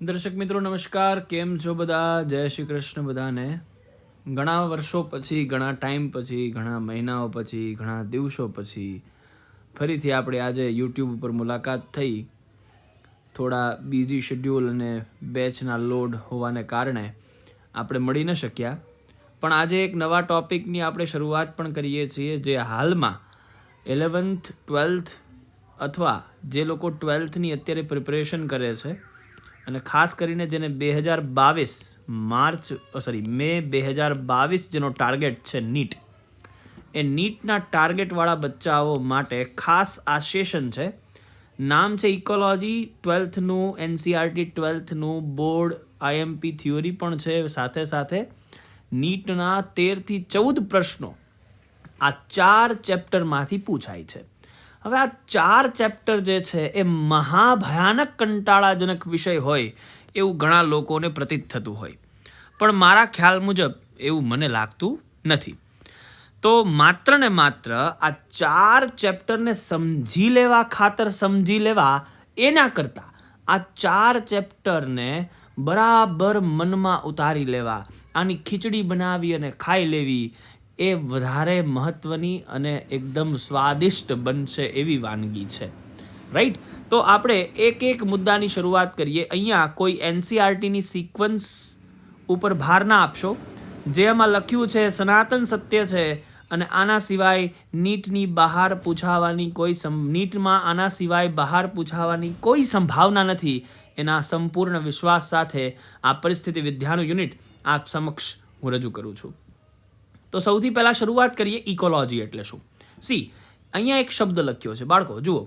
દર્શક મિત્રો નમસ્કાર, કેમ છો બધા? જય શ્રી કૃષ્ણ બધાને. ઘણા વર્ષો પછી, ઘણા ટાઈમ પછી, ઘણા મહિનાઓ પછી, ઘણા દિવસો પછી ફરીથી આપણે આજે યુટ્યુબ ઉપર મુલાકાત થઈ. થોડા બિઝી શેડ્યુલ અને બેચના લોડ હોવાને કારણે આપણે મળી ન શક્યા, પણ આજે એક નવા ટોપિકની આપણે શરૂઆત પણ કરીએ છીએ, જે હાલમાં 11th 12th અથવા જે લોકો 12thની અત્યારે પ્રિપરેશન કરે છે અને ખાસ કરીને જેને મે 2022 જેનો ટાર્ગેટ છે નીટ, એ નીટના ટાર્ગેટવાળા બચ્ચાઓ માટે ખાસ આ સેશન છે. નામ છે ઇકોલોજી. 12thનું એનસીઆરટી 12thનું બોર્ડ આઈએમપી થિયોરી પણ છે. સાથે સાથે નીટના 13થી 14 પ્રશ્નો આ 4 ચેપ્ટરમાંથી પૂછાય છે. હવે આ 4 ચેપ્ટર જે છે એ મહાભયાનક કંટાળાજનક વિષય હોય એવું ઘણા લોકોને પ્રતીત થતું હોય, પણ મારા ખ્યાલ મુજબ એવું મને લાગતું નથી. તો માત્ર ને માત્ર આ 4 ચેપ્ટરને સમજી લેવા એના કરતાં આ 4 ચેપ્ટરને બરાબર મનમાં ઉતારી લેવા, આની ખીચડી બનાવી અને ખાઈ લેવી, એ વધારે મહત્ત્વની અને એકદમ સ્વાદિષ્ટ બનશે એવી વાનગી છે. રાઈટ? તો આપણે એક એક મુદ્દાની શરૂઆત કરીએ. અહીંયા કોઈ એનસીઆરટીની સિક્વન્સ ઉપર ભાર ના આપશો. જેમાં લખ્યું છે સનાતન સત્ય છે અને આના સિવાય નીટમાં આના સિવાય બહાર પૂછાવાની કોઈ સંભાવના નથી, એના સંપૂર્ણ વિશ્વાસ સાથે આ પરિસ્થિતિ વિદ્યાનું યુનિટ આપ સમક્ષ હું રજૂ કરું છું. તો સૌથી પહેલાં શરૂઆત કરીએ ઇકોલોજી એટલે શું. અહીંયા એક શબ્દ લખ્યો છે બાળકો, જુઓ.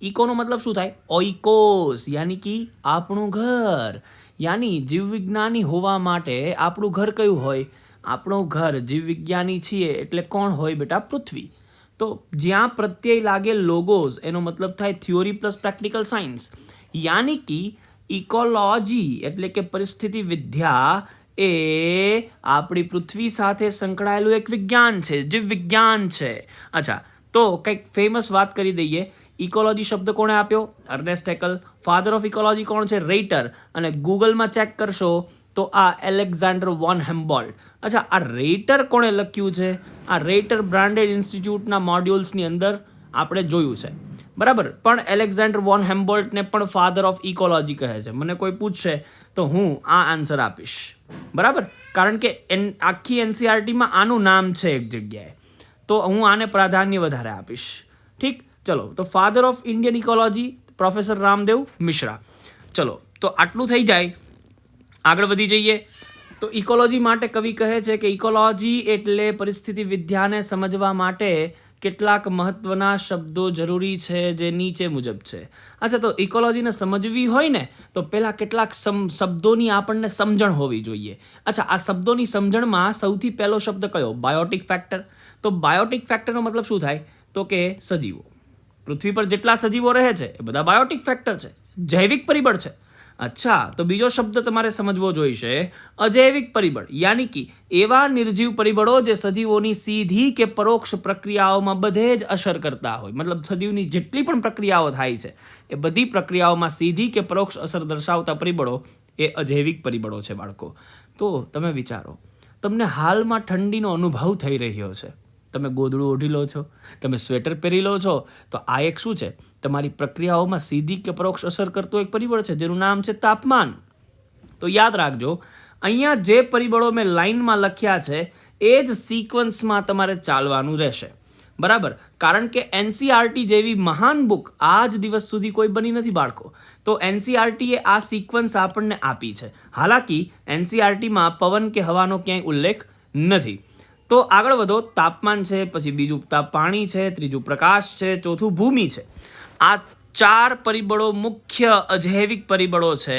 ઇકોનો મતલબ શું થાય? ઓઇકોસ, યાની કે આપણું ઘર. યાની જીવવિજ્ઞાની હોવા માટે આપણું ઘર કયું હોય? આપણું ઘર જીવવિજ્ઞાની છીએ એટલે કોણ હોય બેટા? પૃથ્વી. તો જ્યાં પ્રત્યય લાગે લોગોસ, એનો મતલબ થાય થિયોરી પ્લસ પ્રેક્ટિકલ સાયન્સ. યાની કે ઇકોલોજી એટલે કે પરિસ્થિતિ વિદ્યા એ આપણી પૃથ્વી સાથે સંકળાયેલું એક વિજ્ઞાન છે, જીવ વિજ્ઞાન છે. અચ્છા, તો કંઈક ફેમસ વાત કરી દઈએ. ઇકોલોજી શબ્દ કોણે આપ્યો? Ernst Haeckel. Father of ecology કોણ છે? રેઇટર. અને ગૂગલમાં ચેક કરશો તો આ એલેક્ઝાન્ડર વોન હેમ્બોલ્ટ. અચ્છા, આ રેઇટર કોણે લખ્યું છે? આ રેઇટર બ્રાન્ડેડ ઇન્સ્ટિટ્યૂટના મોડ્યુલ્સની અંદર આપણે જોયું છે, બરાબર. પણ એલેક્ઝાન્ડર વોન હેમ્બોલ્ટને પણ ફાધર ઓફ ઇકોલોજી કહે છે. મને કોઈ પૂછશે તો હું આ આન્સર આપીશ, બરાબર, કારણ કે આખી એનસીઆરટીમાં આનું નામ છે એક જગ્યાએ, તો હું આને પ્રાધાન્ય વધારે આપીશ. ઠીક, ચલો. તો father of Indian ecology professor Ramdev Mishra. ચલો, તો આટલું થઈ જાય, આગળ વધી જઈએ. તો ઇકોલોજી માટે કવિ કહે છે કે ઇકોલોજી એટલે પરિસ્થિતિ વિદ્યાને સમજવા માટે કેટલાક મહત્વના શબ્દો જરૂરી છે, જે નીચે મુજબ છે. અચ્છા, તો ઇકોલોજીને સમજવી હોય ને તો પહેલાં કેટલાક શબ્દોની આપણને સમજણ હોવી જોઈએ. અચ્છા, આ શબ્દોની સમજણમાં સૌથી પહેલો શબ્દ કયો? Biotique factor. તો બાયોટિક ફેક્ટરનો મતલબ શું થાય? તો કે સજીવો. પૃથ્વી પર જેટલા સજીવો રહે છે એ બધા બાયોટિક ફેક્ટર છે, જૈવિક પરિબળ છે. અચ્છા, તો બીજો શબ્દ તમારે સમજવો જોઈશે, અજૈવિક પરિબળ. યાની કે એવા નિર્જીવ પરિબળો જે સજીવોની સીધી કે પરોક્ષ પ્રક્રિયાઓમાં બધે જ અસર કરતા હોય. મતલબ સજીવની જેટલી પણ પ્રક્રિયાઓ થાય છે એ બધી પ્રક્રિયાઓમાં સીધી કે પરોક્ષ અસર દર્શાવતા પરિબળો એ અજૈવિક પરિબળો છે બાળકો. તો તમે વિચારો, તમને હાલમાં ઠંડીનો અનુભવ થઈ રહ્યો છે, તમે ગોદડું ઓઢી લો છો, તમે સ્વેટર પહેરી લો છો, તો આ એક શું છે? તમારી પ્રક્રિયાઓમાં સીધી કે પરોક્ષ અસર કરતું એક પરિબળ છે જેનું નામ છે તાપમાન. તો યાદ રાખજો, અહીંયા જે પરિબળો મેં લાઇનમાં લખ્યા છે એ જ સિક્વન્સમાં તમારે ચાલવાનું રહેશે, બરાબર. કારણ કે એનસીઆરટી જેવી મહાન બુક આજ દિવસ સુધી કોઈ બની નથી બાળકો. તો એનસીઆરટીએ આ સિક્વન્સ આપણને આપી છે. હાલાકી એનસીઆરટીમાં પવન કે હવાનો ક્યાંય ઉલ્લેખ નથી. તો આગળ વધો. તાપમાન છે, પછી બીજું પાણી છે, ત્રીજું પ્રકાશ છે, ચોથું ભૂમિ છે. આ 4 પરિબળો મુખ્ય અજૈવિક પરિબળો છે.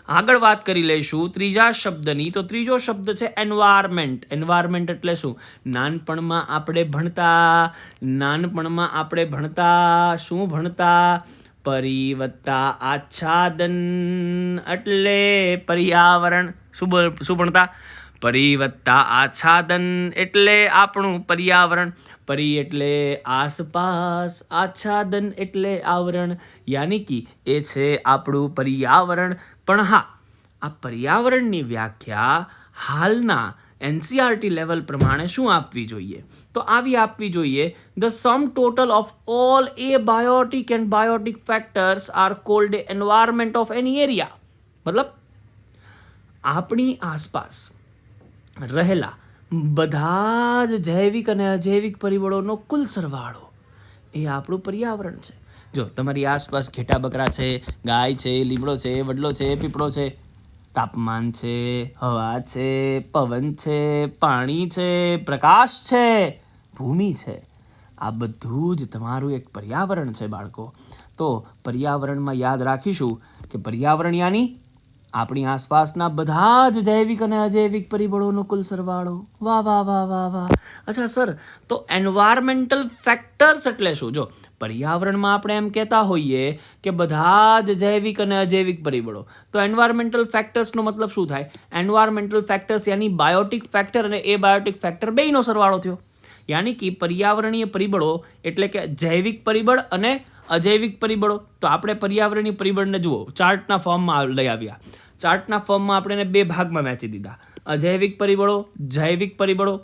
આગળ વાત કરી લઈશું ત્રીજા શબ્દની. તો ત્રીજો શબ્દ છે એન્વાયરમેન્ટ. એન્વાયરમેન્ટ એટલે શું? નાનપણમાં આપણે ભણતા શું ભણતા? પરિવત્તા આચ્છાદન એટલે પર્યાવરણ. શું ભણતા? પરિવત્તા આચ્છાદન એટલે આપણું પર્યાવરણ. પરી એટલે આસપાસ, આચ્છાદન એટલે આવરણ, યાની કે એ છે આપણું પર્યાવરણ. પણ હા, આ પર્યાવરણની વ્યાખ્યા હાલના એનસીઆરટી લેવલ પ્રમાણે શું આપવી જોઈએ? તો આવી આપવી જોઈએ, the sum total of all abiotic and biotic factors are called environment of any area. મતલબ આપણી આસપાસ રહેલા બધા જ જૈવિક અને અજૈવિક પરિબળોનો કુલ સરવાળો એ આપણું પર્યાવરણ છે. જો તમારી આસપાસ ઘેટા બકરા છે, ગાય છે, લીમડો છે, વડલો છે, પીપળો છે, તાપમાન છે, હવા છે, પવન છે, પાણી છે, પ્રકાશ છે, ભૂમિ છે, આ બધું જ તમારું એક પર્યાવરણ છે બાળકો. તો પર્યાવરણમાં યાદ રાખીશું કે પર્યાવરણ યાની આપણી આસપાસના બધા જ જૈવિક અને અજૈવિક પરિબળોનો કુલ સરવાળો. વાહ વાહ વાહ વાહ વાહ. અચ્છા સર, તો એન્વાયરમેન્ટલ ફેક્ટર્સ એટલે શું? જો પર્યાવરણમાં આપણે એમ કહેતા હોઈએ કે બધા જ જૈવિક અને અજૈવિક પરિબળો, તો એન્વાયરમેન્ટલ ફેક્ટર્સનો મતલબ શું થાય? એન્વાયરમેન્ટલ ફેક્ટર્સ યાની બાયોટિક ફેક્ટર અને એબાયોટિક ફેક્ટર બેયનો સરવાળો થયો. યાની કે પર્યાવરણીય પરિબળો એટલે કે જૈવિક પરિબળ અને અજૈવિક પરિબળો. તો આપણે પર્યાવરણીય પરિબળને જુઓ, ચાર્ટના ફોર્મમાં લઈ આવ્યા. ચાર્ટના ફોર્મમાં આપણે એને બે ભાગમાં વહેંચી દીધા, અજૈવિક પરિબળો, જૈવિક પરિબળો.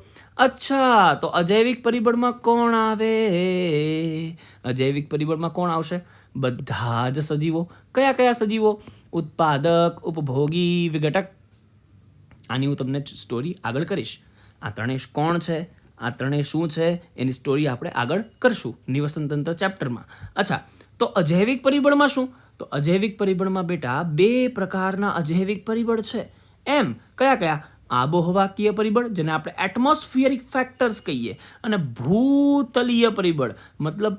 અચ્છા, તો અજૈવિક પરિબળમાં કોણ આવે? અજૈવિક પરિબળમાં કોણ આવશે? બધા જ સજીવો. કયા કયા સજીવો? ઉત્પાદક, ઉપભોગી, વિઘટક. આની હું તમને સ્ટોરી આગળ કરીશ. આ ત્રણેય કોણ છે, આ ત્રણેય શું છે, એની સ્ટોરી આપણે આગળ કરશું નિવસન તંત્ર ચેપ્ટરમાં. અચ્છા, તો અજૈવિક પરિબળમાં શું? તો અજૈવિક પરિબળમાં બેટા બે પ્રકારના અજૈવિક પરિબળ છે. એમ કયા કયા? આબોહવાકીય પરિબળ, જેને આપણે એટમોસ્ફિયરિક ફેક્ટર્સ કહીએ, અને ભૂતલીય પરિબળ, મતલબ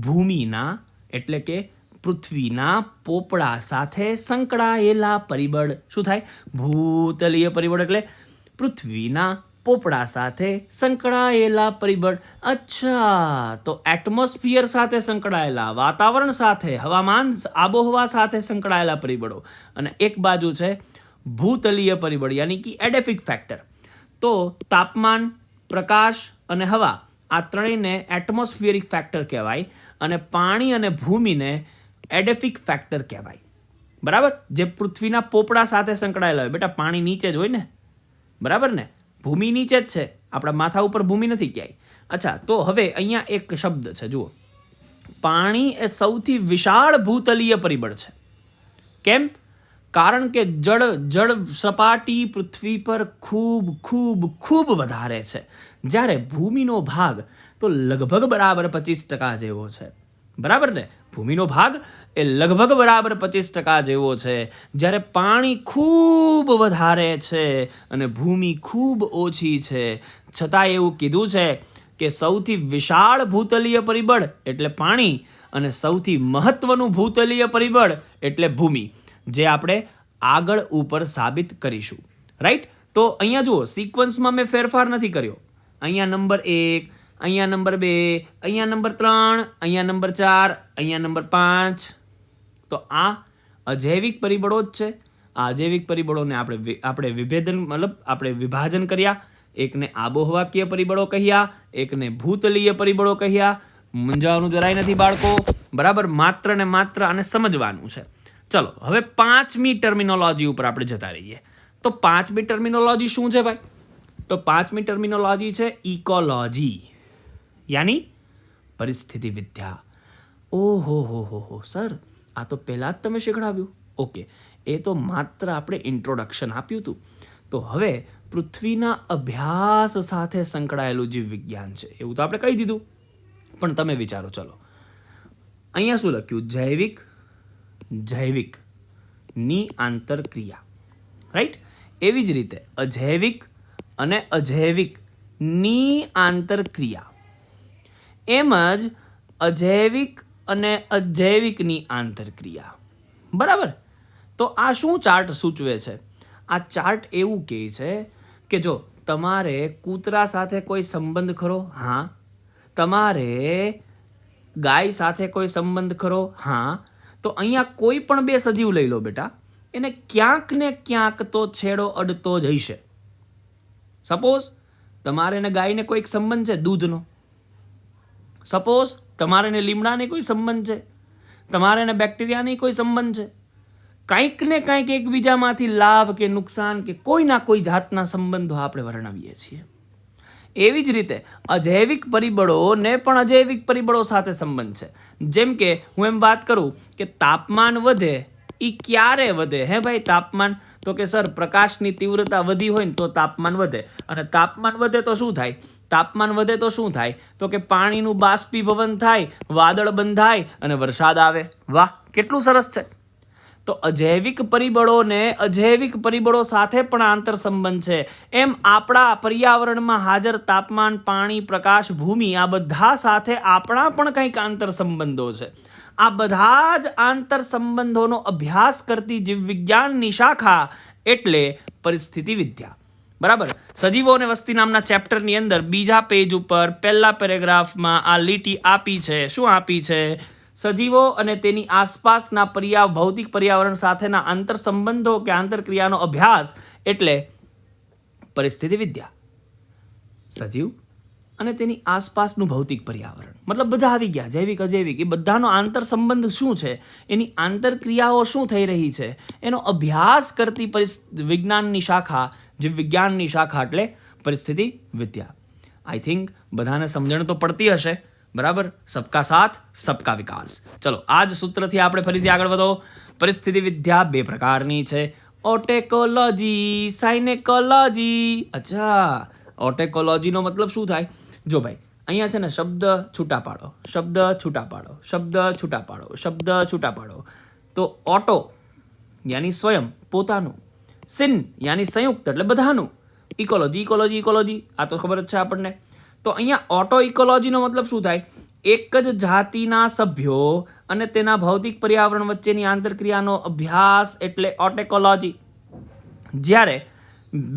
ભૂમિના એટલે કે પૃથ્વીના પોપડા સાથે સંકળાયેલા પરિબળ. શું થાય? ભૂતલીય પરિબળ એટલે પૃથ્વીના પોપડા સાથે સંકળાયેલા પરિબળ. અચ્છા, તો એટમોસ્ફિયર સાથે સંકળાયેલા, વાતાવરણ સાથે, હવામાન, આબોહવા સાથે સંકળાયેલા પરિબળો. અને એક બાજુ છે ભૂતલીય પરિબળ યાની કે એડેફિક ફેક્ટર. તો તાપમાન, પ્રકાશ અને હવા, આ ત્રણેયને એટમોસ્ફિયરિક ફેક્ટર કહેવાય, અને પાણી અને ભૂમિને એડેફિક ફેક્ટર કહેવાય. બરાબર? જે પૃથ્વીના પોપડા સાથે સંકળાયેલા હોય. બેટા પાણી નીચે જ હોય ને, બરાબર ને? ભૂમિ નીચે જ છે, આપણા માથા ઉપર ભૂમિ નથી ક્યાંય. અચ્છા, તો હવે અહીંયા એક શબ્દ છે, જુઓ, પાણી એ સૌથી વિશાળ ભૂતલીય પરિબળ છે. કેમ? કારણ કે જળ સપાટી પૃથ્વી પર ખૂબ ખૂબ ખૂબ વધારે છે, જ્યારે ભૂમિનો ભાગ તો લગભગ બરાબર 25% જેવો છે. બરાબર ને? ભૂમિનો ભાગ એ લગભગ બરાબર 25% જેવો છે, જ્યારે પાણી ખૂબ વધારે છે અને ભૂમિ ખૂબ ઓછી છે. છતાં એવું કીધું છે કે સૌથી વિશાળ ભૂતલીય પરિબળ એટલે પાણી અને સૌથી મહત્વનું ભૂતલીય પરિબળ એટલે ભૂમિ, જે આપણે આગળ ઉપર સાબિત કરીશું. રાઈટ? તો અહીંયા જુઓ, સિક્વન્સમાં મેં ફેરફાર નથી કર્યો. અહીંયા નંબર 1, અહીંયા નંબર 2, અહીંયા નંબર 3, અહીંયા નંબર 4, અહીંયા નંબર 5. તો આ અજૈવિક પરિબળો જ છે. આ અજૈવિક પરિબળોને આપણે વિભાજન કર્યા. એકને આબોહવાકીય પરિબળો કહ્યા, એકને ભૂતલીય પરિબળો કહ્યા. મૂંઝાવાનું જરાય નથી બાળકો. બરાબર? માત્ર ને માત્ર આને સમજવાનું છે. ચલો હવે 5મી ટર્મિનોલોજી ઉપર આપણે જતા રહીએ. તો 5મી ટર્મિનોલોજી શું છે ભાઈ? તો 5મી ટર્મિનોલોજી છે ઇકોલોજી, યાની પરિસ્થિતિ વિદ્યા. ઓહો સર, આ તો પહેલાં જ તમે શીખડાવ્યું. ઓકે, એ તો માત્ર આપણે ઇન્ટ્રોડક્શન આપ્યું હતું. તો હવે પૃથ્વીના અભ્યાસ સાથે સંકળાયેલું જીવ વિજ્ઞાન છે એવું તો આપણે કહી દીધું. પણ તમે વિચારો, ચલો અહીંયા શું લખ્યું? જૈવિકની આંતરક્રિયા. રાઈટ? એવી જ રીતે અજૈવિક અને અજૈવિકની આંતરક્રિયા, એમ જ અજૈવિક અને અજૈવિકની આંતરક્રિયા. બરાબર? તો આ શું ચાર્ટ સૂચવે છે? આ ચાર્ટ એવું કહે છે કે જો તમારે કૂતરા સાથે કોઈ સંબંધ ખરો? હા. તમારે ગાય સાથે કોઈ સંબંધ ખરો? હા. તો અહીંયા કોઈ પણ બે સજીવ લઈ લો બેટા, એને ક્યાંક ને ક્યાંક તો છેડો અડતો જ હશે. સપોઝ તમારે ને ગાયને કોઈક સંબંધ છે દૂધનો, સપોઝ તમારે ને લીમડાને કોઈ સંબંધ છે, તમારે ને બેક્ટેરિયાની કોઈ સંબંધ છે, કંઈક ને કંઈક એકબીજામાંથી લાભ કે નુકસાન કે કોઈના કોઈ જાતના સંબંધો આપણે વર્ણવીએ છીએ. એવી જ રીતે અજૈવિક પરિબળોને પણ અજૈવિક પરિબળો સાથે સંબંધ છે. જેમ કે હું એમ વાત કરું કે તાપમાન વધે એ ક્યારે વધે? હે ભાઈ, તાપમાન તો કે સર પ્રકાશની તીવ્રતા વધી હોય ને તો તાપમાન વધે. અને તાપમાન વધે તો શું થાય? તાપમાન વધે તો શું થાય? તો કે પાણીનું બાષ્પીભવન થાય, વાદળ બંધાય અને વરસાદ આવે. વાહ, કેટલું સરસ છે. તો અજૈવિક પરિબળોને અજૈવિક પરિબળો સાથે પણ આંતર સંબંધ છે. એમ આપણા પર્યાવરણમાં હાજર તાપમાન, પાણી, પ્રકાશ, ભૂમિ આ બધા સાથે આપણા પણ કંઈક આંતર સંબંધો છે. આ બધા જ આંતર સંબંધોનો અભ્યાસ કરતી જીવવિજ્ઞાનની શાખા એટલે પરિસ્થિતિ વિદ્યા. બરાબર. સજીવો અને વસ્તી નામના ચેપ્ટરની અંદર બીજા પેજ ઉપર પહેલા પેરેગ્રાફમાં આ લીટી આપી છે. શું આપી છે? સજીવો અને તેની આસપાસના ભૌતિક પર્યાવરણ સાથેના આંતર સંબંધો કે આંતરક્રિયાનો અભ્યાસ એટલે પરિસ્થિતિ વિદ્યા. સજીવ અને તેની આસપાસનું ભૌતિક પર્યાવરણ મતલબ બધા આવી ગયા, જૈવિક અજૈવિક, એ બધાનો આંતર સંબંધ શું છે, એની આંતરક્રિયાઓ શું થઈ રહી છે, એનો અભ્યાસ કરતી વિજ્ઞાનની શાખા, જીવ વિજ્ઞાનની શાખા એટલે પરિસ્થિતિ વિદ્યા. આઈ થિંક બધાને સમજણ તો પડતી હશે. બરાબર. સબકા સાથ સબકા વિકાસ. ચલો, આ જ સૂત્રથી આપણે ફરીથી આગળ વધો. પરિસ્થિતિ વિદ્યા બે પ્રકારની છે, ઓટેકોલોજી, સાયનેકોલોજી. અચ્છા, ઓટેકોલોજીનો મતલબ શું થાય? જો ભાઈ, અહીંયા છે ને શબ્દ છૂટા પાડો, શબ્દ છૂટા પાડો, શબ્દ છૂટા પાડો, શબ્દ છૂટા પાડો. તો ઓટો યાની સ્વયં, પોતાનું. સિન યાની સંયુક્ત એટલે બધાનું. ઇકોલોજી, ઇકોલોજી, ઇકોલોજી, આ તો ખબર જ છે આપણને. તો અહીંયા ઓટો ઇકોલોજીનો મતલબ શું થાય? એક જ જાતિના સભ્યો અને તેના ભૌતિક પર્યાવરણ વચ્ચેની આંતરક્રિયાનો અભ્યાસ એટલે ઓટેકોલોજી. જ્યારે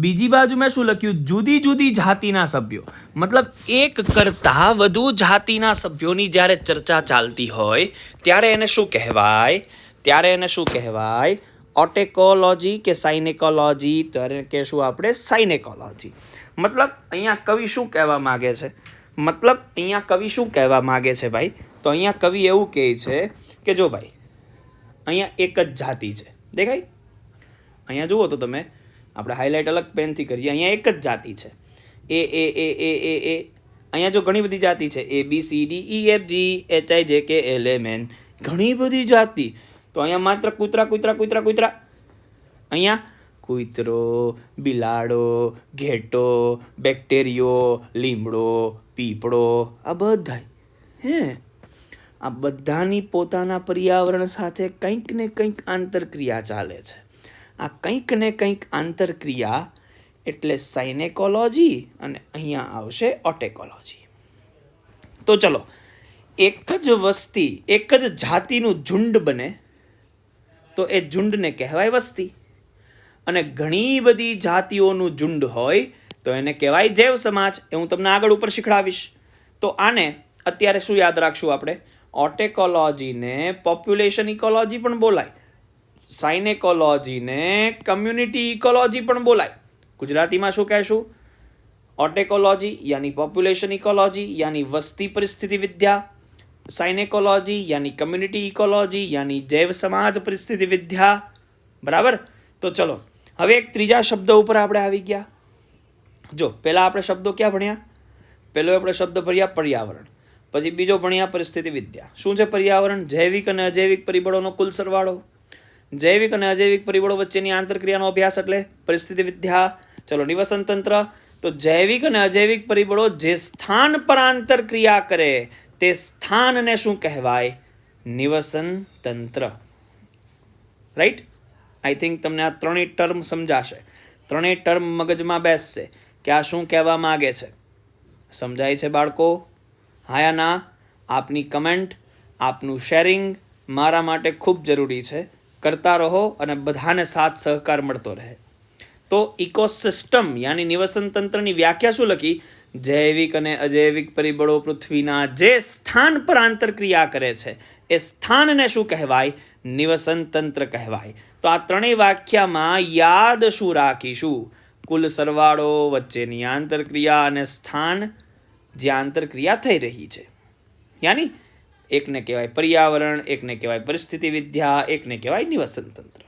બીજી બાજુ મેં શું લખ્યું? જુદી જુદી જાતિના સભ્યો, મતલબ એક કરતાં વધુ જાતિના સભ્યોની જ્યારે ચર્ચા ચાલતી હોય ત્યારે એને શું કહેવાય? ત્યારે એને શું કહેવાય? ઓટેકોલોજી કે સાયનેકોલોજી. ત્યારે કહેશું આપણે સાયનેકોલોજી. મતલબ અહીંયા કવિ શું કહેવા માગે છે? મતલબ અહીંયા કવિ શું કહેવા માગે છે ભાઈ? તો અહીંયા કવિ એવું કહે છે કે જો ભાઈ, અહીંયા એક જ જાતિ છે, દેખાય? અહીંયા જુઓ તો તમે, આપણે હાઇલાઇટ અલગ પેનથી કરીએ. અહીંયા એક જ જાતિ છે, એ. અહીંયા જો ઘણી બધી જાતિ છે, A B C D E F G H I J K L M N, ઘણી બધી જાતિ. તો અહીંયા માત્ર કૂતરા કૂતરા કૂતરા કૂતરા. અહીંયા કૂતરો, બિલાડો, ઘેટો, બેક્ટેરિયો, લીમડો, પીપળો, આ બધા આ બધાની પોતાના પર્યાવરણ સાથે કંઈક ને કંઈક આંતરક્રિયા ચાલે છે. આ કંઈક ને કંઈક આંતરક્રિયા એટલે સાયનેકોલોજી અને અહીંયા આવશે ઓટેકોલોજી. તો ચલો, એક જ વસ્તી, એક જ જાતિનું ઝુંડ બને તો એ ઝુંડને કહેવાય વસ્તી. અને ઘણી બધી જાતિઓનું ઝુંડ હોય તો એને કહેવાય જૈવ સમાજ. એ હું તમને આગળ ઉપર શીખડાવીશ. તો આને અત્યારે શું યાદ રાખશું આપણે? ઓટેકોલોજીને પોપ્યુલેશન ઇકોલોજી પણ બોલાય, સાયનેકોલોજીને કમ્યુનિટી ઇકોલોજી પણ બોલાય. ગુજરાતીમાં શું કહેશું? ઓટેકોલોજી યાની પોપ્યુલેશન ઇકોલોજી યાની વસ્તી પરિસ્થિતિ વિદ્યા, સાયનેકોલોજી યાની કમ્યુનિટી ઇકોલોજી યાની જૈવ સમાજ પરિસ્થિતિ વિદ્યા. બરાબર. તો ચલો, હવે એક ત્રીજા શબ્દ ઉપર આપણે આવી ગયા. જો પહેલાં આપણે શબ્દો ક્યાં ભણ્યા? પહેલો આપણે શબ્દ ભણ્યા પર્યાવરણ, પછી બીજો ભણ્યા પરિસ્થિતિ વિદ્યા. શું છે પર્યાવરણ? જૈવિક અને અજૈવિક પરિબળોનો કુલ સરવાળો. જૈવિક અને અજૈવિક પરિબળો વચ્ચેની આંતરક્રિયાનો અભ્યાસ એટલે પરિસ્થિતિ વિદ્યા. ચલો, નિવસન તંત્ર. તો જૈવિક અને અજૈવિક પરિબળો જે સ્થાન પર આંતરક્રિયા કરે તે સ્થાનને શું કહેવાય? નિવસન તંત્ર. રાઈટ? આઈ થિંક તમને આ ત્રણેય ટર્મ સમજાશે, ત્રણેય ટર્મ મગજમાં બેસશે કે આ શું કહેવા માગે છે. સમજાય છે બાળકો? હા યા ના? આપની કમેન્ટ, આપનું શેરિંગ મારા માટે ખૂબ જરૂરી છે. કરતા રહો અને બધાને સાથ સહકાર મળતો રહે. તો ઇકોસિસ્ટમ યાની નિવસન તંત્રની વ્યાખ્યા શું લખી? જૈવિક અને અજૈવિક પરિબળો પૃથ્વીના જે સ્થાન પર આંતરક્રિયા કરે છે એ સ્થાનને શું કહેવાય? નિવસન તંત્ર કહેવાય. તો આ ત્રણેય વ્યાખ્યામાં યાદ શું રાખીશું? કુલ સરવાળો, વચ્ચેની આંતરક્રિયા અને સ્થાન જે આંતરક્રિયા થઈ રહી છે. યાની એકને કહેવાય પર્યાવરણ, એકને કહેવાય પરિસ્થિતિ વિદ્યા, એકને કહેવાય નિવસન તંત્ર.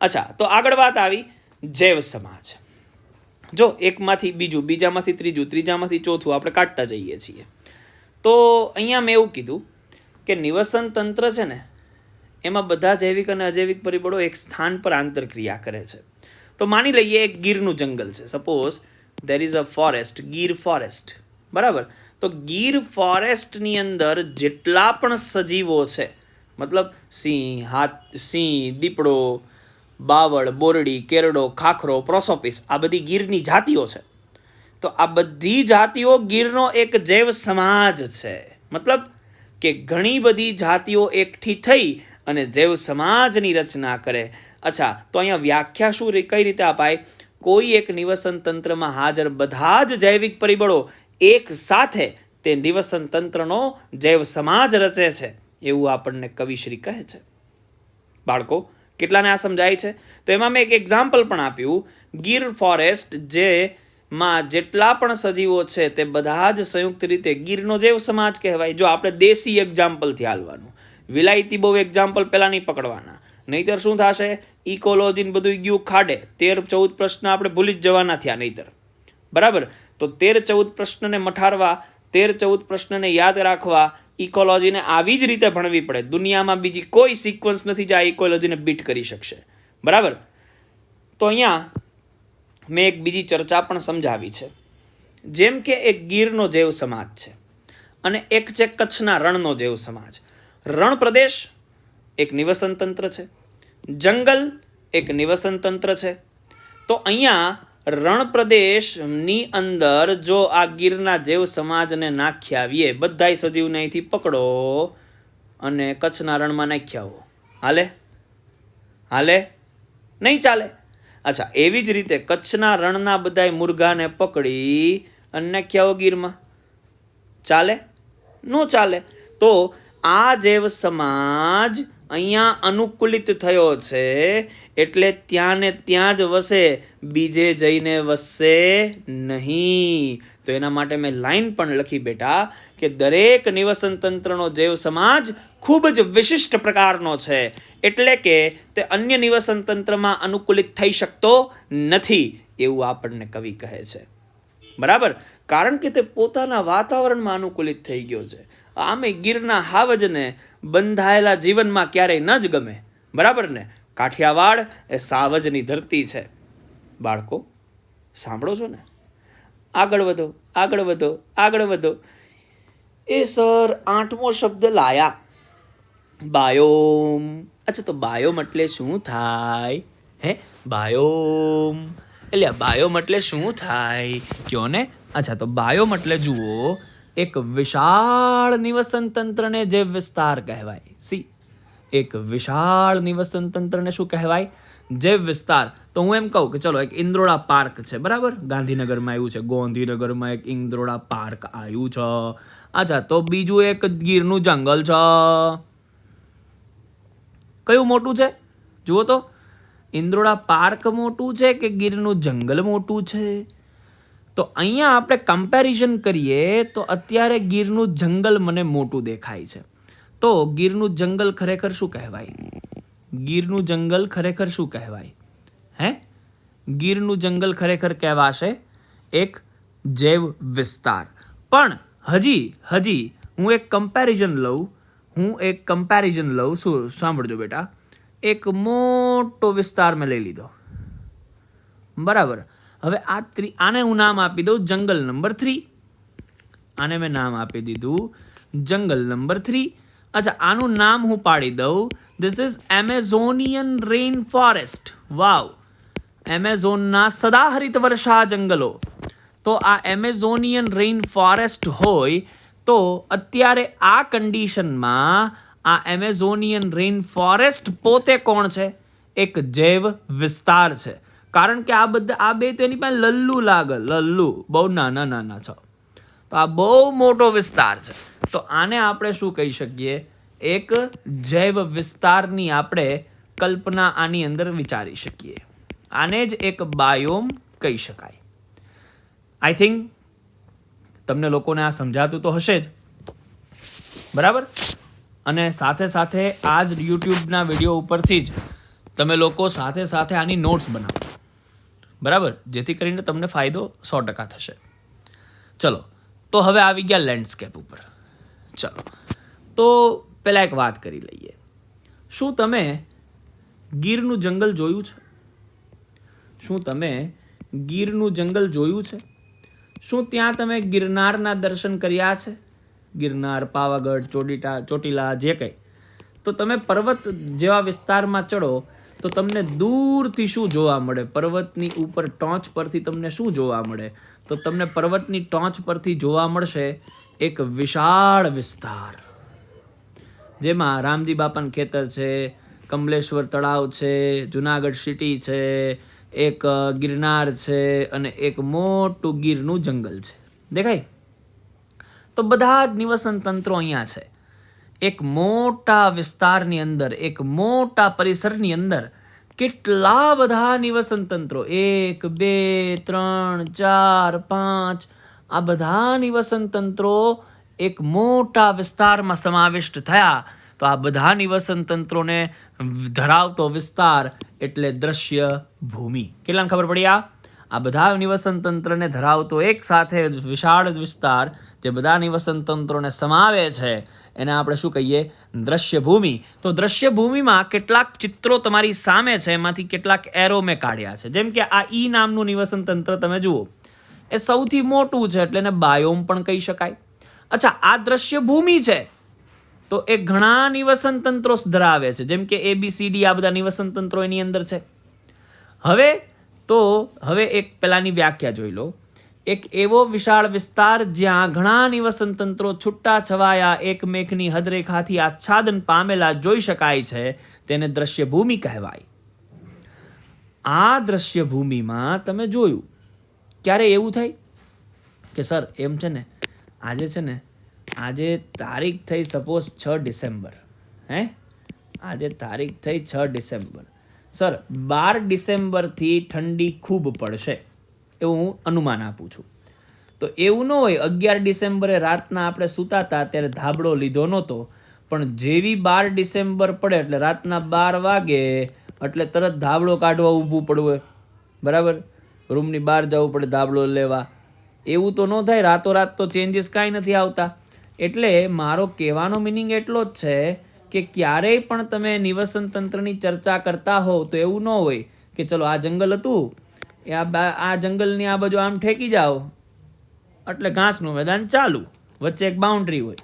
અચ્છા, તો આગળ વાત આવી જૈવ સમાજ. જો એકમાંથી બીજું, બીજામાંથી ત્રીજું, ત્રીજામાંથી ચોથું આપણે કાઢતા જઈએ છીએ. તો અહીંયા મેં એવું કીધું કે નિવસન તંત્ર છે ને, એમાં બધા જૈવિક અને અજૈવિક પરિબળો એક સ્થાન પર આંતરક્રિયા કરે છે. તો માની લઈએ એક ગીરનું જંગલ છે. Suppose there is a forest, Gir forest, બરાબર. તો ગીર ફોરેસ્ટની અંદર જેટલા પણ સજીવો છે, મતલબ સિંહ, દીપડો, બાવળ, બોરડી, કેરડો, ખાખરો, પ્રોસોપિસ, આ બધી ગીરની જાતિઓ છે. તો આ બધી જાતિઓ ગીરનો એક જૈવ સમાજ છે. મતલબ કે ઘણી બધી જાતિઓ એકઠી થઈ અને જૈવ સમાજની રચના કરે. અચ્છા, તો અહીંયા વ્યાખ્યા કઈ રીતે અપાય? કોઈ એક નિવસન તંત્રમાં હાજર બધા જ જૈવિક પરિબળો એક સાથે તે નિવસન તંત્રનો જૈવ સમાજ રચે છે, એવું આપણને કવિશ્રી કહે છે. બાળકો, કેટલાને આ સમજાય છે? તો એમાં મેં એક એક્ઝામ્પલ પણ આપ્યું. ગીર ફોરેસ્ટ જેમાં જેટલા પણ સજીવો છે તે બધા જ સંયુક્ત રીતે ગીરનો જૈવ સમાજ કહેવાય. જો આપણે દેશી એક્ઝામ્પલથી હાલવાનું, વિલાયતી બહુ એક્ઝામ્પલ પહેલાં નહીં પકડવાના, નહીતર શું થશે? ઇકોલોજીને બધું ગયું ખાડે. 13-14 પ્રશ્ન આપણે ભૂલી જ જવાના થયા નહીતર, બરાબર. તો 13-14 પ્રશ્નને મઠારવા, 13-14 પ્રશ્નને યાદ રાખવા, ઇકોલોજીને આવી જ રીતે ભણવી પડે. દુનિયામાં બીજી કોઈ સિક્વન્સ નથી જે આ ઇકોલોજીને બીટ કરી શકશે, બરાબર. તો અહીંયા મેં એક બીજી ચર્ચા પણ સમજાવી છે. જેમ કે એક ગીરનો જૈવ સમાજ છે અને એક છે કચ્છના રણનો જૈવ સમાજ. રણ પ્રદેશ એક નિવસન તંત્ર છે, જંગલ એક નિવસન તંત્ર છે. તો અહીંયા રણ પ્રદેશની અંદર જો આ ગીરના જૈવ સમાજને નાખ્યા આવીએ, બધાય સજીવને અહીંથી પકડો અને કચ્છના રણમાં નાખ્યા આવો, હાલે? નહીં ચાલે. અચ્છા, એવી જ રીતે કચ્છના રણના બધાય મુર્ગાને પકડી અને નાખ્યા આવો ગીરમાં, ચાલે? નો ચાલે. તો આ જૈવ સમાજ અહીંયા અનુકૂલિત થયો છે એટલે ત્યાં ને ત્યાં જ વસે, બીજે જઈને વસશે નહીં. તો એના માટે મેં લાઈન પણ લખી બેટા કે દરેક નિવસન તંત્રનો જૈવ સમાજ ખૂબ જ વિશિષ્ટ પ્રકારનો છે, એટલે કે તે અન્ય નિવસન તંત્રમાં અનુકૂલિત થઈ શકતો નથી, એવું આપણને કવિ કહે છે, બરાબર. કારણ કે તે પોતાના વાતાવરણમાં અનુકૂલિત થઈ ગયો છે. આમે ગીરના હાવજને બંધાયેલા જીવનમાં ક્યારેય ન જ ગમે, બરાબર ને. કાઠિયાવાડ એ સાવજની ધરતી છે. બાળકો, સાંભળો છો ને? આગળ વધો. એ સર 8મો શબ્દ લાયા, બાયોમ. અચ્છા, તો બાયોમ એટલે શું થાય? બાયોમ એટલે બાયોમ એટલે શું થાય કયો ને? અચ્છા, તો બાયોમ એટલે જુઓ, એક વિશાળ નિવસન તંત્રને જે વિસ્તાર કહેવાય. એક વિશાળ નિવસન તંત્રને શું કહેવાય? જૈવ વિસ્તાર. તો હું એમ કહું કે ચલો એક ઇન્દ્રોડા પાર્ક છે, બરાબર. ગાંધીનગરમાં આવ્યું છે, ગાંધીનગરમાં એક ઇન્દ્રોડા પાર્ક આવ્યું છે. અચ્છા, તો બીજું એક ગીરનું જંગલ છે. કયું મોટું છે? જુઓ તો, ઇન્દ્રોડા પાર્ક મોટું છે કે ગીરનું જંગલ મોટું છે? તો અહીંયા આપણે કમ્પેરિઝન કરીએ તો અત્યારે ગીરનું જંગલ મને મોટું દેખાય છે. તો ગીરનું જંગલ ખરેખર શું કહેવાય? ગીરનું જંગલ ખરેખર શું કહેવાય? ગીરનું જંગલ ખરેખર કહેવાશે એક જૈવ વિસ્તાર. પણ હજી હું એક કમ્પેરિઝન લઉં. શું સાંભળજો બેટા, એક મોટો વિસ્તાર મેં લઈ લીધો, બરાબર. હવે આને હું નામ આપી દઉં જંગલ નંબર 3. આને મેં નામ આપી દીધું જંગલ નંબર 3. અચ્છા, આનું નામ હું પાડી દઉં, this is Amazonian rain forest. વાવ, એમેઝોનના સદાહરિત વર્ષા જંગલો. તો આ એમેઝોનિયન રેઇન ફોરેસ્ટ હોય તો અત્યારે આ કન્ડિશનમાં આ એમેઝોનિયન રેઇન ફોરેસ્ટ પોતે કોણ છે? એક જૈવ વિસ્તાર છે. કારણ કે આ બે તો એની પાસે લલ્લુ બહુ નાના છે. તો આ બહુ મોટો વિસ્તાર છે. તો આને આપણે શું કહી શકીએ? એક જૈવ વિસ્તારની આપણે કલ્પના આની અંદર વિચારી શકીએ. આને જ એક બાયોમ કહી શકાય. આઈ થિંક તમને લોકોને આ સમજાતું તો હશે જ. બરાબર. અને સાથે સાથે આ જ યુટ્યુબના વિડીયો ઉપરથી જ તમે લોકો સાથે સાથે આની નોટ્સ બનાવજો, બરાબર, જેથી કરીને તમને ફાયદો 100% થશે. ચલો, તો હવે આવી ગયા લેન્ડસ્કેપ ઉપર. ચલો, તો પહેલાં એક વાત કરી લઈએ. શું તમે ગીરનું જંગલ જોયું છે? શું તમે ગીરનું જંગલ જોયું છે? શું ત્યાં તમે ગિરનારના દર્શન કર્યા છે? ગિરનાર, પાવાગઢ, ચોટીલા જે કંઈ. તો તમે પર્વત જેવા વિસ્તારમાં ચડો તો તમને દૂરથી શું જોવા મળે? પર્વતની ઉપર ટોચ પરથી તમને શું જોવા મળે? તો તમને પર્વતની ટોચ પરથી જોવા મળશે એક વિશાળ વિસ્તાર, જેમાં રામજી બાપાનું ખેતર છે, કમલેશ્વર તળાવ છે, જુનાગઢ સિટી છે, એક ગિરનાર છે અને એક મોટું ગીરનું જંગલ છે. દેખાય? તો બધા જ નિવસન તંત્રો અહીંયા છે. એક મોટા વિસ્તારની અંદર, એક મોટા પરિસરની અંદર કેટલા બધા નિવસન તંત્રો, 1, 2, 3, 4, 5, આ બધા નિવસન તંત્રો એક મોટા વિસ્તારમાં સમાવિષ્ટ થયા. તો આ બધા નિવસન તંત્રોને ધરાવતો વિસ્તાર એટલે દ્રશ્ય ભૂમિ. કેટલાને ખબર પડી? આ બધા નિવસન તંત્રને ધરાવતો એક સાથે વિશાળ વિસ્તાર જે બધા નિવસન તંત્રોને સમાવે છે એને આપણે શું કહીએ? દ્રશ્ય ભૂમિ. તો દ્રશ્ય ભૂમિમાં કેટલાક ચિત્રો તમારી સામે છે, એમાંથી કેટલાક એરો મેં કાઢ્યા છે. જેમ કે આ ઈ નામનું નિવસન તંત્ર તમે જુઓ, એ સૌથી મોટું છે એટલે એને બાયોમ પણ કહી શકાય. અચ્છા, આ દ્રશ્ય ભૂમિ છે તો એ ઘણા નિવસન તંત્રો ધરાવે છે, જેમ કે ABCD, આ બધા નિવસન તંત્રો એની અંદર છે. હવે એક પહેલાની વ્યાખ્યા જોઈ લો. એક એવો વિશાળ વિસ્તાર જ્યાં ઘણા નિવસન તંત્રો છૂટા છવાયા એકમેકની હદરેખાથી આચ્છાદન પામેલા જોઈ શકાય છે, તેને દ્રશ્ય ભૂમિ કહેવાય. આ દ્રશ્ય ભૂમિમાં તમે જોયું ક્યારે એવું થાય કે સર એમ છે ને, આજે તારીખ થઈ સપોઝ 6 ડિસેમ્બર, આજે તારીખ થઈ 6 ડિસેમ્બર, સર 12 ડિસેમ્બરથી ઠંડી ખૂબ પડશે એવું હું અનુમાન આપું છું. તો એવું ન હોય 11 ડિસેમ્બરે રાતના આપણે સૂતા હતા ત્યારે ધાબળો લીધો નહોતો, પણ જેવી 12 ડિસેમ્બર પડે એટલે રાતના 12 વાગે એટલે તરત ધાબળો કાઢવા ઊભું પડવું, બરાબર, રૂમની બહાર જવું પડે ધાબળો લેવા. એવું તો ન થાય, રાતોરાત તો ચેન્જીસ કાંઈ નથી આવતા. એટલે મારો કહેવાનો મિનિંગ એટલો જ છે કે ક્યારેય પણ તમે નિવસન તંત્રની ચર્ચા કરતા હોવ તો એવું ન હોય કે ચલો આ જંગલ હતું, આ જંગલની આ બાજુ આમ ઠેકી જાઓ એટલે ઘાસનું મેદાન ચાલુ, વચ્ચે એક બાઉન્ડ્રી હોય.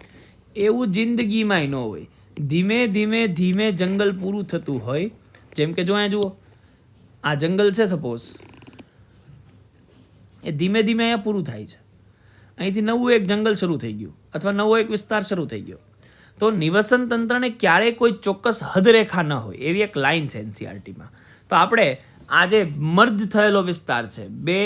એવું જિંદગીમાંય ન હોય. ધીમે ધીમે ધીમે જંગલ પૂરું થતું હોય. જેમ કે જો અહીંયા જુઓ, આ જંગલ છે સપોઝ, એ ધીમે ધીમે અહીંયા પૂરું થાય છે. અહીંથી નવું એક જંગલ શરૂ થઈ ગયું અથવા નવો એક વિસ્તાર શરૂ થઈ ગયો. તો નિવસન તંત્રને ક્યારેય કોઈ ચોક્કસ હદરેખા ન હોય એવી એક લાઈન છે NCERTમાં. તો આપણે આ જે મર્જ થયેલો વિસ્તાર છે, બે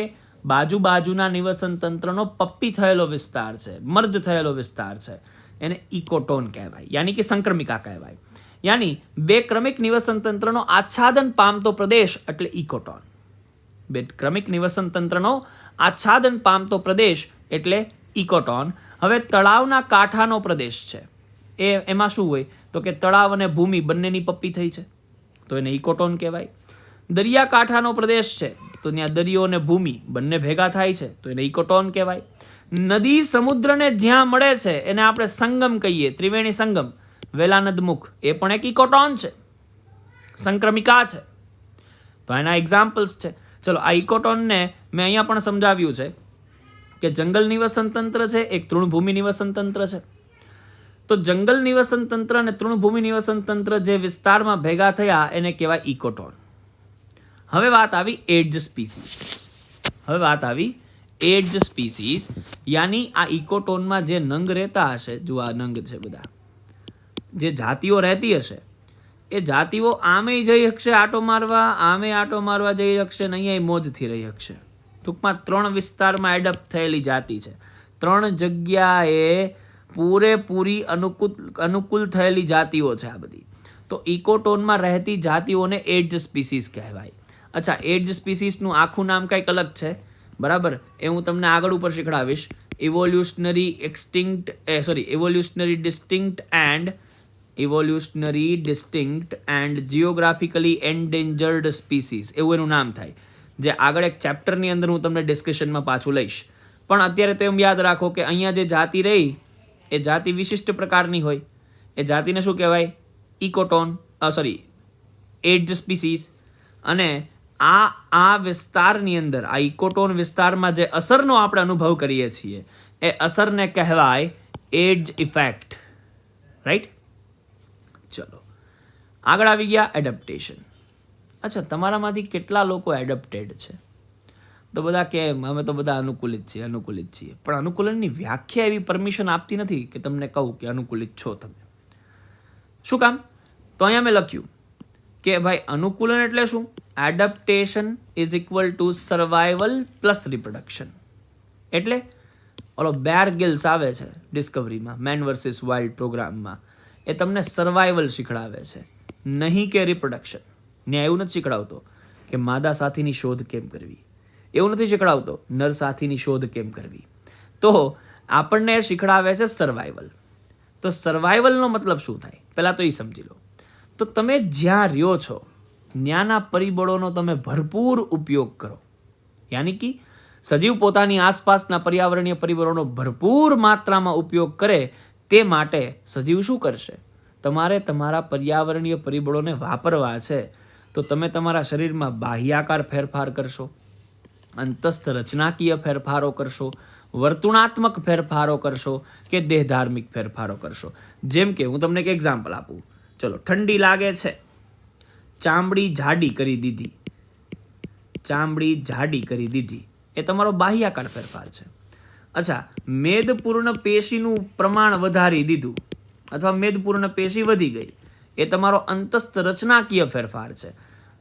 બાજુના નિવસન તંત્રનો પપ્પી થયેલો વિસ્તાર છે, મર્જ થયેલો વિસ્તાર છે, એને ઇકોટોન કહેવાય, યાની કે સંક્રમિકા કહેવાય. યાની બે ક્રમિક નિવસન તંત્રનો આચ્છાદન પામતો પ્રદેશ એટલે ઇકોટોન. બે ક્રમિક નિવસન તંત્રનો આચ્છાદન પામતો પ્રદેશ એટલે ઇકોટોન. હવે તળાવના કાંઠાનો પ્રદેશ છે, એમાં શું હોય તો કે તળાવ અને ભૂમિ બંનેની પપ્પી થઈ છે તો એને ઇકોટોન કહેવાય. દરિયાકાંઠાનો પ્રદેશ છે તો ત્યાં દરિયો અને ભૂમિ બંને ભેગા થાય છે તો એને ઇકોટોન કહેવાય. નદી સમુદ્રને જ્યાં મળે છે એને આપણે સંગમ કહીએ, ત્રિવેણી સંગમ, વેલાનદમુખ, એ પણ એક ઇકોટોન છે, સંક્રમિકા છે. તો એના એક્ઝામ્પલ્સ છે. ચલો, આ ઇકોટોનને મેં અહીંયા પણ સમજાવ્યું છે કે જંગલ નિવસન તંત્ર છે, એક તૃણભૂમિ નિવસન તંત્ર છે. તો જંગલ નિવસન તંત્ર અને તૃણભૂમિ નિવસન તંત્ર જે વિસ્તારમાં ભેગા થયા એને કહેવાય ઇકોટોન. હવે વાત આવી એડ્જ સ્પીસીસ. યાની આ ઇકોટોનમાં જે નંગ રહેતા હશે, જો આ નંગ છે, બધા જે જાતિઓ રહેતી હશે એ જાતિઓ આમે જઈ શકશે આટો મારવા જઈ શકશે ને અહીંયા મોજથી રહી શકશે. ટૂંકમાં 3 વિસ્તારમાં એડપ્ટ થયેલી જાતિ છે, 3 જગ્યાએ પૂરેપૂરી અનુકૂળ થયેલી જાતિઓ છે આ બધી. તો ઇકોટોનમાં રહેતી જાતિઓને એડ્જ સ્પીસીસ કહેવાય. અચ્છા, એડ્જ સ્પીસીસનું આખું નામ કંઈક અલગ છે, બરાબર, એ હું તમને આગળ ઉપર શીખડાવીશ. Evolutionary distinct and geographically endangered species, એવું એનું નામ થાય, જે આગળ એક ચેપ્ટરની અંદર હું તમને ડિસ્કશનમાં પાછું લઈશ. પણ અત્યારે તો એમ યાદ રાખો કે અહીંયા જે જાતિ રહી એ જાતિ વિશિષ્ટ પ્રકારની હોય. એ જાતિને શું કહેવાય? Edge species. અને આ વિસ્તારની અંદર, આ ઇકોટોન વિસ્તારમાં જે અસરનો આપણે અનુભવ કરીએ છીએ એ અસરને કહેવાય એડ્જ ઇફેક્ટ. રાઈટ? ચલો આગળ આવી ગયા એડપ્ટેશન. અચ્છા, તમારામાંથી કેટલા લોકો એડપ્ટેડ છે? તો બધા કે અમે તો બધા અનુકૂલિત છીએ. પણ અનુકૂલનની વ્યાખ્યા એવી પરમિશન આપતી નથી કે તમને કહું કે અનુકૂલિત છો તમે. શું કામ? તો અહીંયા મેં લખ્યું કે ભાઈ અનુકૂલન એટલે શું? Adaptation is equal to survival plus reproduction. એટલે ઓલો બેર ગિલ્સ આવે છે ડિસ્કવરીમાં, મેન વર્સિસ વાઇલ્ડ પ્રોગ્રામમાં, એ તમને સર્વાઇવલ શીખડાવે છે, નહીં કે રિપ્રોડક્શન. ને એવું નથી શીખડાવતો કે માદા સાથીની શોધ કેમ કરવી, એવું નથી શીખડાવતો નર સાથીની શોધ કેમ કરવી. તો આપણને શીખડાવે છે સર્વાઇવલ. તો સર્વાઇવલનો મતલબ શું થાય પહેલાં તો એ સમજી લો. તો તમે જ્યાં રહ્યો છો ત્યાંના પરિબળોનો તમે ભરપૂર ઉપયોગ કરો. યાની કે સજીવ પોતાની આસપાસના પર્યાવરણીય પરિબળોનો ભરપૂર માત્રામાં ઉપયોગ કરે. તે માટે સજીવ શું કરશે? તમારે તમારા પર્યાવરણીય પરિબળોને વાપરવા છે તો તમે તમારા શરીરમાં બાહ્યાકાર ફેરફાર કરશો, અંતસ્થ રચનાકીય ફેરફારો કરશો, વર્તુળાત્મક ફેરફારો કરશો કે દેહધાર્મિક ફેરફારો કરશો. જેમ કે હું તમને એક એક્ઝામ્પલ આપું. ચલો, ઠંડી લાગે છે, ચામડી જાડી કરી દીધી, એ તમારો બાહ્યાકાર ફેરફાર છે. અચ્છા, મેદપૂર્ણ પેશીનું પ્રમાણ વધારી દીધું અથવા મેદપૂર્ણ પેશી વધી ગઈ, એ તમારો અંતસ્થ રચનાકીય ફેરફાર છે.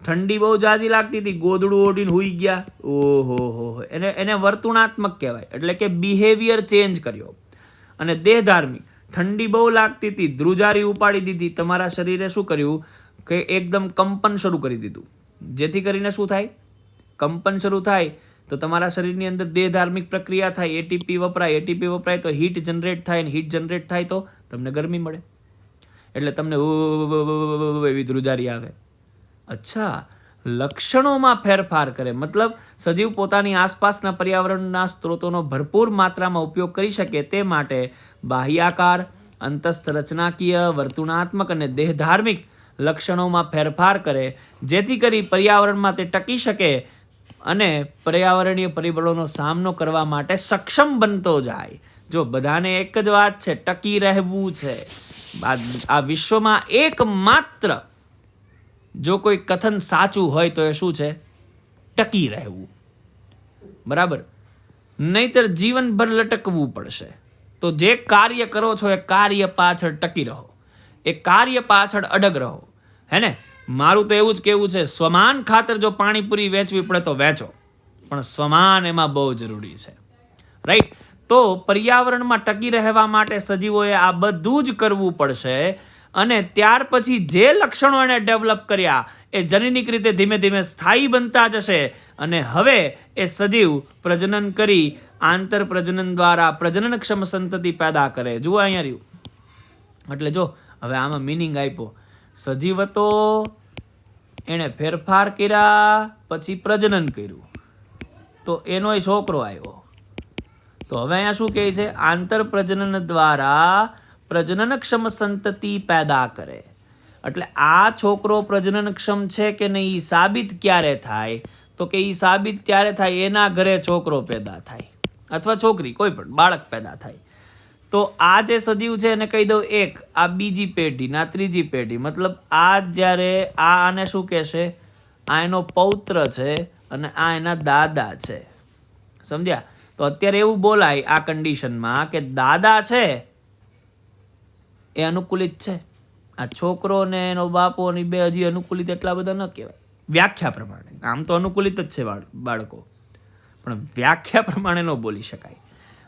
ઠંડી બહુ જાજી લાગતી હતી, ગોદડું ઓઢીને હુઈ ગયા, ઓહો, એને વર્તુળાત્મક કહેવાય, એટલે કે બિહેવિયર ચેન્જ કર્યો. અને દેહધાર્મિક, ઠંડી બહુ લાગતી હતી, ધ્રુજારી ઉપાડી દીધી, તમારા શરીરે શું કર્યું કે એકદમ કંપન શરૂ કરી દીધું. જેથી કરીને શું થાય? કંપન શરૂ થાય તો તમારા શરીરની અંદર દેહધાર્મિક પ્રક્રિયા થાય, એટીપી વપરાય તો હીટ જનરેટ થાય, અને હીટ જનરેટ થાય તો તમને ગરમી મળે, એટલે તમને એવી ધ્રુજારી આવે. અચ્છા, લક્ષણોમાં ફેરફાર કરે, મતલબ સજીવ પોતાની આસપાસના પર્યાવરણના સ્ત્રોતોનો ભરપૂર માત્રામાં ઉપયોગ કરી શકે તે માટે બાહ્યાકાર, અંતસ્થ રચનાકીય, વર્તુળાત્મક અને દેહધાર્મિક લક્ષણોમાં ફેરફાર કરે, જેથી કરી પર્યાવરણમાં તે ટકી શકે અને પર્યાવરણીય પરિબળોનો સામનો કરવા માટે સક્ષમ બનતો જાય. જો બધાને એક જ વાત છે, ટકી રહેવું છે. આ વિશ્વમાં એકમાત્ર જો કોઈ કથન સાચું હોય તો એ શું છે? ટકી રહેવું. બરાબર? નહીતર જીવનભર લટકવું પડશે. તો જે કાર્ય કરો છો એ કાર્ય પાછળ ટકી રહો, એ કાર્ય પાછળ અડગ રહો. હે ને? મારું તો એવું જ કહેવું છે, સ્વમાન ખાતર જો પાણીપુરી વેચવી પડે તો વેચો, પણ સ્વમાન એમાં બહુ જરૂરી છે. રાઈટ? તો પર્યાવરણમાં ટકી રહેવા માટે સજીવોએ આ બધું જ કરવું પડશે. અને ત્યાર પછી જે લક્ષણો એને ડેવલપ કર્યા એ જનનિક રીતે ધીમે ધીમે સ્થાયી બનતા જશે. અને હવે એ સજીવ પ્રજનન કરી આંતર પ્રજનન દ્વારા પ્રજનનક્ષમ સંતતિ પેદા કરે. જુઓ અહીંયા રહ્યું. એટલે જો હવે આમાં મિનિંગ આપ્યો. સજીવ હતો, એણે ફેરફાર કર્યા, પછી પ્રજનન કર્યું, તો એનો છોકરો આવ્યો. તો હવે અહીંયા શું કહે છે? આંતર પ્રજનન દ્વારા પ્રજનનક્ષમ સંતતિ પેદા કરે. એટલે આ છોકરો પ્રજનનક્ષમ છે કે નહીં સાબિત ક્યારે થાય? તો કે એ સાબિત ત્યારે થાય એના ઘરે છોકરો પેદા થાય અથવા છોકરી, કોઈ પણ બાળક પેદા થાય. તો આ જે સજીવ છે એને કહી દઉં એક, આ બીજી પેઢી, ના ત્રીજી પેઢી, મતલબ આ જ્યારે આને શું કહેશે? આ એનો પૌત્ર છે અને આ એના દાદા છે. સમજ્યા? તો અત્યારે એવું બોલાય આ કન્ડિશનમાં કે દાદા છે એ અનુકૂલિત છે, આ છોકરો ને એનો બાપો ને બે હજી અનુકૂલિત એટલા બધા ન કહેવાય વ્યાખ્યા પ્રમાણે. આમ તો અનુકૂલિત જ છે બાળકો, પણ વ્યાખ્યા પ્રમાણે ન બોલી શકાય.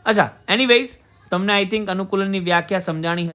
અચ્છા, એનીવેઝ તમને આઈ થિંક અનુકૂલનની વ્યાખ્યા સમજાણી.